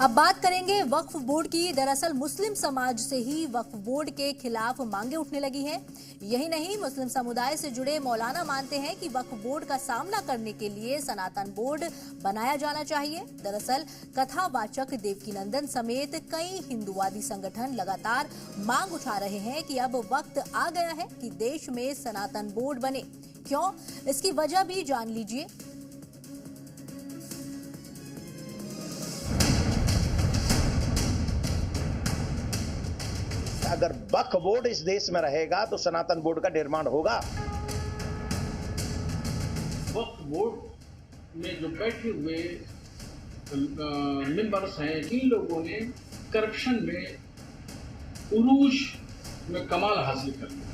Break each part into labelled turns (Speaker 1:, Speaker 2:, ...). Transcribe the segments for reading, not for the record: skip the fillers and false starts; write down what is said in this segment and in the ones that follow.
Speaker 1: अब बात करेंगे वक्फ बोर्ड की। दरअसल मुस्लिम समाज से ही वक्फ बोर्ड के खिलाफ मांगे उठने लगी हैं। यही नहीं, मुस्लिम समुदाय से जुड़े मौलाना मानते हैं कि वक्फ बोर्ड का सामना करने के लिए सनातन बोर्ड बनाया जाना चाहिए। दरअसल कथावाचक देवकीनंदन समेत कई हिंदुवादी संगठन लगातार मांग उठा रहे हैं कि अब वक्त आ गया है कि देश में सनातन बोर्ड बने। क्यों, इसकी वजह भी जान लीजिए।
Speaker 2: अगर वक्फ बोर्ड इस देश में रहेगा तो सनातन बोर्ड का निर्माण होगा।
Speaker 3: वक्फ बोर्ड में जो बैठे हुए मेंबर्स हैं, इन लोगों ने करप्शन में उरूज में कमाल हासिल कर लिया।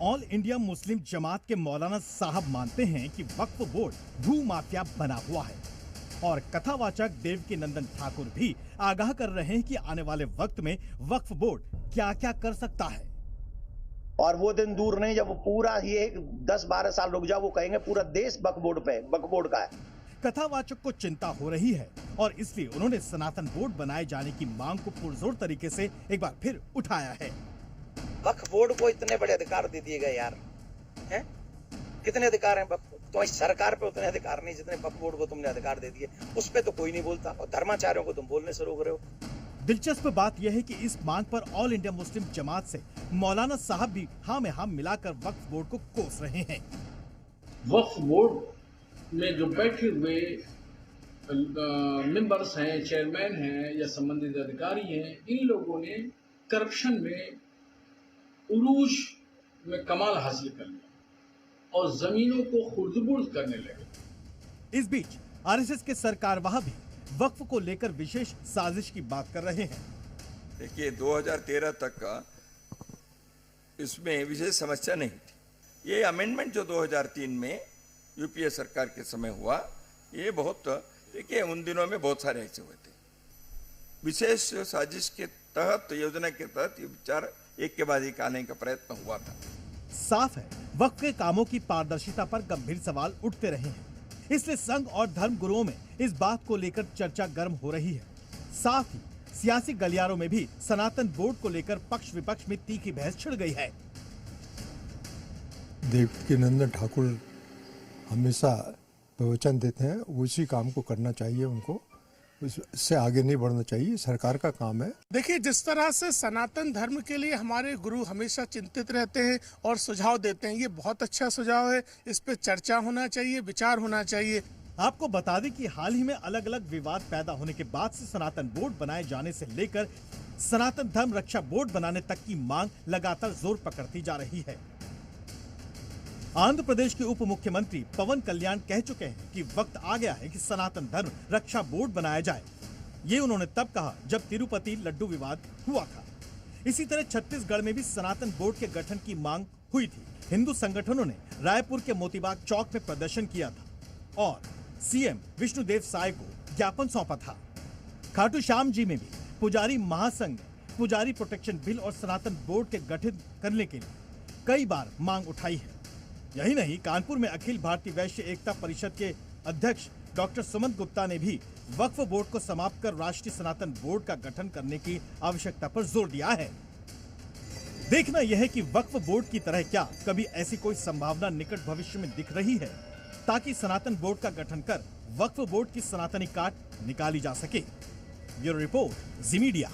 Speaker 4: ऑल इंडिया मुस्लिम जमात के मौलाना साहब मानते हैं कि वक्फ बोर्ड भू माफिया बना हुआ है और कथावाचक देवकीनंदन ठाकुर भी आगाह कर रहे हैं कि आने वाले वक्त में वक्फ बोर्ड क्या क्या कर सकता है।
Speaker 2: और वो दिन दूर नहीं जब पूरा ये 10-12 साल रुक जाओ, वो कहेंगे पूरा देश वक्फ बोर्ड का है।
Speaker 4: कथावाचक को चिंता हो रही है और इसलिए उन्होंने सनातन बोर्ड बनाए जाने की मांग को पुरजोर तरीके से एक बार फिर उठाया है।
Speaker 5: वक्फ बोर्ड को इतने बड़े अधिकार दे दिए गए यार, हैं? कितने अधिकार हैं? तुम्हारी सरकार पे उतने अधिकार नहीं जितने वक्फ बोर्ड को तुमने अधिकार दे दिए। उस पे तो कोई नहीं बोलता और धर्माचार्यों को तुम बोलने से रोक रहे हो।
Speaker 4: दिलचस्प बात यह है कि इस मांग पर ऑल इंडिया मुस्लिम जमात से मौलाना साहब भी हाँ में हाँ मिलाकर वक्फ बोर्ड को कोस रहे हैं।
Speaker 3: वक्फ बोर्ड में जो बैठे हुए मेंबर्स हैं, चेयरमैन हैं या संबंधित अधिकारी हैं, इन लोगों ने करप्शन में उरूज में कमाल हासिल कर लिया और जमीनों को खुर्द-बुर्द करने लगे।
Speaker 4: इस बीच आरएसएस के सरकारवाह भी वक्फ को लेकर विशेष साजिश की बात कर रहे हैं।
Speaker 6: देखिए 2013 तक का इसमें विशेष समस्या नहीं थी। ये अमेंडमेंट जो 2003 में यूपीए सरकार के समय हुआ, ये बहुत, देखिए उन दिनों में बहुत सारे ऐसे हुए थे। विशेष साजिश के तहत, योजना के तहत ये विचार एक के बाद एक आने का प्रयत्न हुआ था।
Speaker 4: साफ है वक्फ के कामों की पारदर्शिता पर गंभीर सवाल उठते रहे हैं, इसलिए संघ और धर्म गुरुओं में इस बात को लेकर चर्चा गर्म हो रही है। साथ ही सियासी गलियारों में भी सनातन बोर्ड को लेकर पक्ष विपक्ष में तीखी बहस छिड़ गई है।
Speaker 7: देवकीनंदन ठाकुर हमेशा प्रवचन देते हैं, उसी काम को करना चाहिए उनको, इससे आगे नहीं बढ़ना चाहिए, सरकार का काम है।
Speaker 8: देखिए, जिस तरह से सनातन धर्म के लिए हमारे गुरु हमेशा चिंतित रहते हैं और सुझाव देते हैं, ये बहुत अच्छा सुझाव है। इस पे चर्चा होना चाहिए, विचार होना चाहिए।
Speaker 4: आपको बता दें कि हाल ही में अलग अलग विवाद पैदा होने के बाद से सनातन बोर्ड बनाए जाने से लेकर सनातन धर्म रक्षा बोर्ड बनाने तक की मांग लगातार जोर पकड़ती जा रही है। आंध्र प्रदेश के उप मुख्यमंत्री पवन कल्याण कह चुके हैं कि वक्त आ गया है कि सनातन धर्म रक्षा बोर्ड बनाया जाए। ये उन्होंने तब कहा जब तिरुपति लड्डू विवाद हुआ था। इसी तरह छत्तीसगढ़ में भी सनातन बोर्ड के गठन की मांग हुई थी। हिंदू संगठनों ने रायपुर के मोतीबाग चौक में प्रदर्शन किया था और सीएम विष्णुदेव साय को ज्ञापन सौंपा था। खाटू श्याम जी में भी पुजारी महासंघ ने पुजारी प्रोटेक्शन बिल और सनातन बोर्ड के गठन करने के लिए कई बार मांग उठाई है। यही नहीं, कानपुर में अखिल भारतीय वैश्य एकता परिषद के अध्यक्ष डॉक्टर सुमंत गुप्ता ने भी वक्फ बोर्ड को समाप्त कर राष्ट्रीय सनातन बोर्ड का गठन करने की आवश्यकता पर जोर दिया है। देखना यह है कि वक्फ बोर्ड की तरह क्या कभी ऐसी कोई संभावना निकट भविष्य में दिख रही है ताकि सनातन बोर्ड का गठन कर वक्फ बोर्ड की सनातनी काट निकाली जा सके। ब्यूरो रिपोर्ट, जी मीडिया।